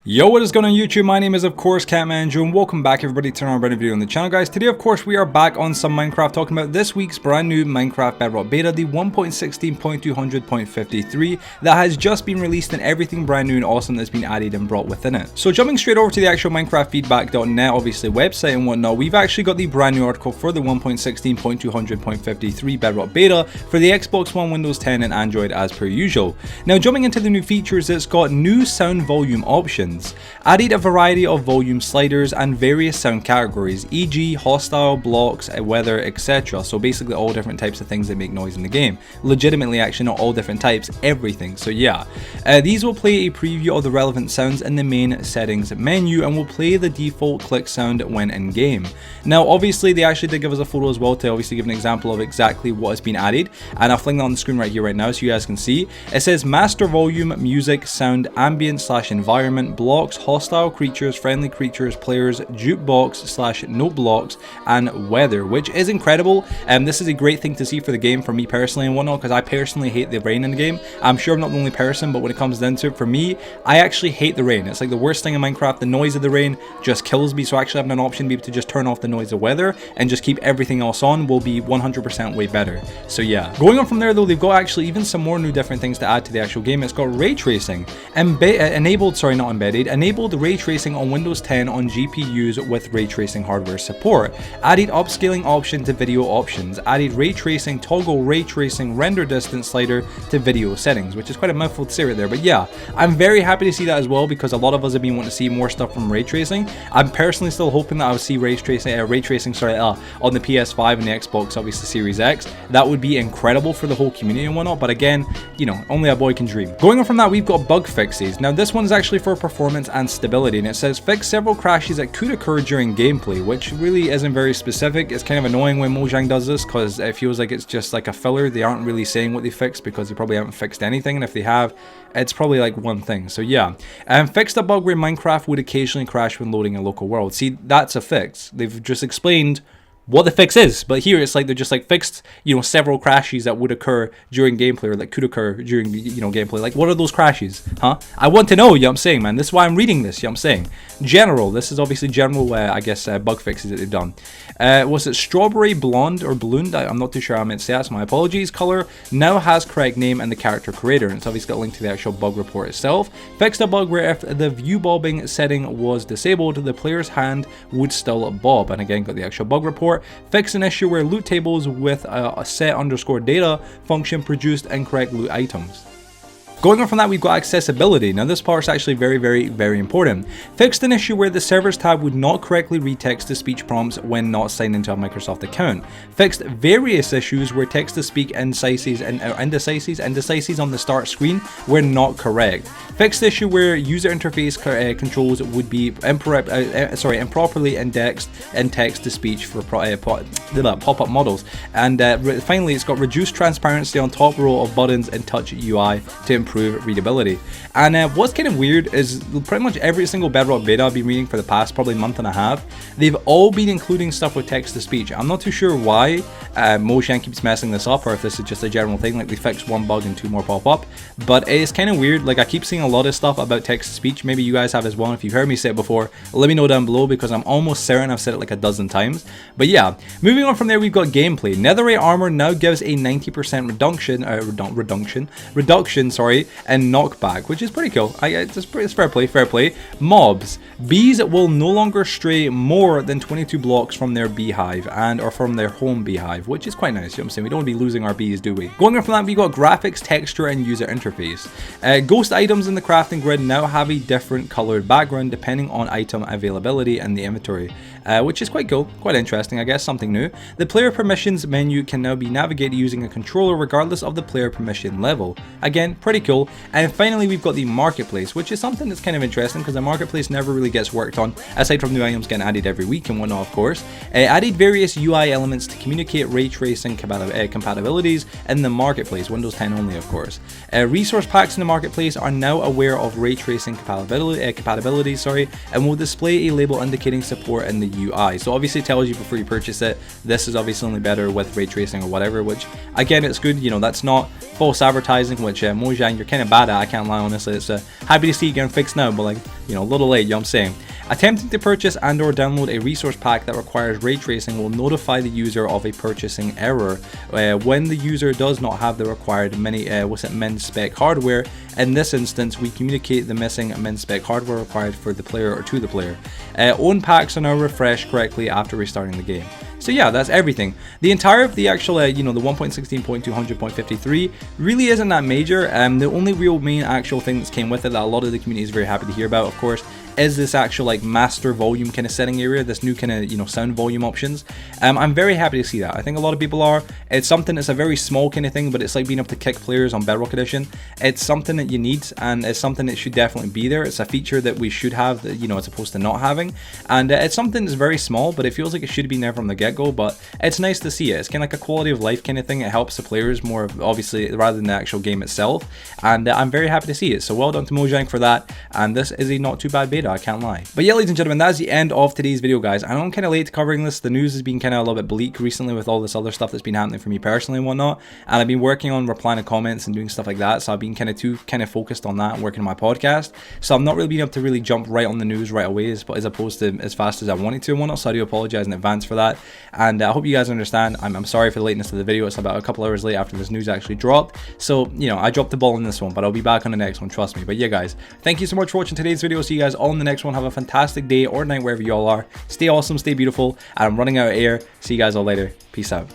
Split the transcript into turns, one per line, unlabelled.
Yo, what is going on YouTube? My name is of course Catmanager and welcome back everybody to another brand new video on the channel, guys. Today of course we are back on some Minecraft, talking about this week's brand new Minecraft Bedrock Beta, the 1.16.200.53 that has just been released, and everything brand new and awesome that's been added and brought within it. So jumping straight over to the actual minecraftfeedback.net obviously website and whatnot, we've actually got the brand new article for the 1.16.200.53 Bedrock Beta for the Xbox One, Windows 10 and Android as per usual. Now jumping into the new features, it's got new sound volume options, added a variety of volume sliders and various sound categories, e.g. hostile, blocks, weather, etc. So basically all different types of things that make noise in the game. Legitimately, actually not all different types, everything. So yeah, these will play a preview of the relevant sounds in the main settings menu and will play the default click sound when in game. Now obviously they actually did give us a photo as well to obviously give an example of exactly what has been added, and I'll fling that on the screen right here right now so you guys can see. It says master volume, music, sound, ambient / environment, blocks, hostile creatures, friendly creatures, players, jukebox / note blocks, and weather, which is incredible. And this is a great thing to see for the game, for me personally and whatnot, because I personally hate the rain in the game. I'm sure I'm not the only person, but when it comes down to it, for me, I actually hate the rain. It's like the worst thing in Minecraft. The noise of the rain just kills me. So actually having an option to be able to just turn off the noise of weather and just keep everything else on will be 100% way better. So yeah, going on from there though, they've got actually even some more new different things to add to the actual game. It's got ray tracing, enabled ray tracing on Windows 10 on GPUs with ray tracing hardware support, added upscaling option to video options, added ray tracing toggle ray tracing render distance slider to video settings, which is quite a mouthful to say right there, but yeah, I'm very happy to see that as well, because a lot of us have been wanting to see more stuff from ray tracing. I'm personally still hoping that I'll see ray tracing on the PS5 and the Xbox obviously Series X. That would be incredible for the whole community and whatnot, but again, you know, only a boy can dream. Going on from that, we've got bug fixes. Now this one's actually for performance and stability, and it says fix several crashes that could occur during gameplay, which really isn't very specific. It's kind of annoying when Mojang does this, because it feels like it's just like a filler. They aren't really saying what they fixed, because they probably haven't fixed anything, and if they have, it's probably like one thing. So yeah, and fixed a bug where Minecraft would occasionally crash when loading a local world. See, that's a fix. They've just explained what the fix is, but here it's like they're just like fixed, you know, several crashes that would occur during gameplay, or that could occur during, you know, gameplay. Like, what are those crashes, huh? I want to know, you know what I'm saying, man. This is why I'm reading this, you know what I'm saying. General, this is obviously general, I guess, bug fixes that they've done. Was it strawberry blonde or ballooned? I'm not too sure how I meant to say that, so my apologies. Color now has correct name and the character creator, and it's obviously got a link to the actual bug report itself. Fixed a bug where if the view bobbing setting was disabled, the player's hand would still bob, and again got the actual bug report. Fixed an issue where loot tables with a set_data function produced incorrect loot items. Going on from that, we've got accessibility. Now this part's actually very important. Fixed an issue where the servers tab would not correctly read text-to-speech prompts when not signed into a Microsoft account. Fixed various issues where text-to-speech indices on the start screen were not correct. Fixed issue where user interface controls would be improperly indexed in text-to-speech for pop-up models. And finally, it's got reduced transparency on top row of buttons in Touch UI to improve readability. And what's kind of weird is pretty much every single Bedrock beta I've been reading for the past probably month and a half, they've all been including stuff with text-to-speech. I'm not too sure why Mojang keeps messing this up, or if this is just a general thing, like they fixed one bug and two more pop up, but it's kind of weird. Like, I keep seeing a lot of stuff about text-to-speech. Maybe you guys have as well. If you've heard me say it before, let me know down below, because I'm almost certain I've said it like a dozen times. But yeah, moving on from there, we've got gameplay. Netherite armor now gives a 90% reduction, and knockback, which is pretty cool. It's fair play. Mobs. Bees will no longer stray more than 22 blocks from their beehive or from their home beehive, which is quite nice. You know what I'm saying? We don't want to be losing our bees, do we? Going on from that, we got graphics, texture, and user interface. Ghost items in the crafting grid now have a different colored background depending on item availability and the inventory, which is quite cool, quite interesting, I guess, something new. The player permissions menu can now be navigated using a controller regardless of the player permission level. Again, pretty cool. And finally, we've got the marketplace, which is something that's kind of interesting, because the marketplace never really gets worked on, aside from new items getting added every week and whatnot, of course. Added various UI elements to communicate ray tracing compatibilities in the marketplace, Windows 10 only, of course. Resource packs in the marketplace are now aware of ray tracing compatibilities, and will display a label indicating support in the UI. So obviously it tells you before you purchase it, this is obviously only better with ray tracing or whatever, which again, it's good. You know, that's not false advertising, which Mojang, you're kind of bad at, I can't lie, honestly. It's happy to see it getting fixed now, but like, you know, a little late, you know what I'm saying. Attempting to purchase and or download a resource pack that requires ray tracing will notify the user of a purchasing error when the user does not have the required min-spec hardware. In this instance, we communicate the missing min-spec hardware required for the player or to the player. Own packs are now refreshed correctly after restarting the game. So yeah, that's everything. The entire of the actual, you know, the 1.16.200.53 really isn't that major. The only real main actual thing that's came with it that a lot of the community is very happy to hear about, of course, is this actual like master volume kind of setting area, this new kind of, you know, sound volume options. I'm very happy to see that. I think a lot of people are. It's something that's a very small kind of thing, but it's like being able to kick players on Bedrock Edition. It's something that you need, and it's something that should definitely be there. It's a feature that we should have, that, you know, as opposed to not having. And it's something that's very small, but it feels like it should have been there from the get-go. But it's nice to see it. It's kind of like a quality of life kind of thing. It helps the players more, obviously, rather than the actual game itself. And I'm very happy to see it. So well done to Mojang for that. And this is a not too bad beta, I can't lie. But yeah, ladies and gentlemen, that's the end of today's video, guys. I know I'm kind of late to covering this. The news has been kind of a little bit bleak recently with all this other stuff that's been happening for me personally and whatnot. And I've been working on replying to comments and doing stuff like that. So I've been kind of focused on that and working on my podcast. So I'm not really being able to really jump right on the news right away as opposed to as fast as I wanted to and whatnot. So I do apologize in advance for that. And I hope you guys understand. I'm sorry for the lateness of the video. It's about a couple hours late after this news actually dropped. So, you know, I dropped the ball in this one, but I'll be back on the next one, trust me. But yeah, guys, thank you so much for watching today's video. See you guys all in the next one. Have a fantastic day or night wherever you all are. Stay awesome, stay beautiful, and I'm running out of air. See you guys all later. Peace out.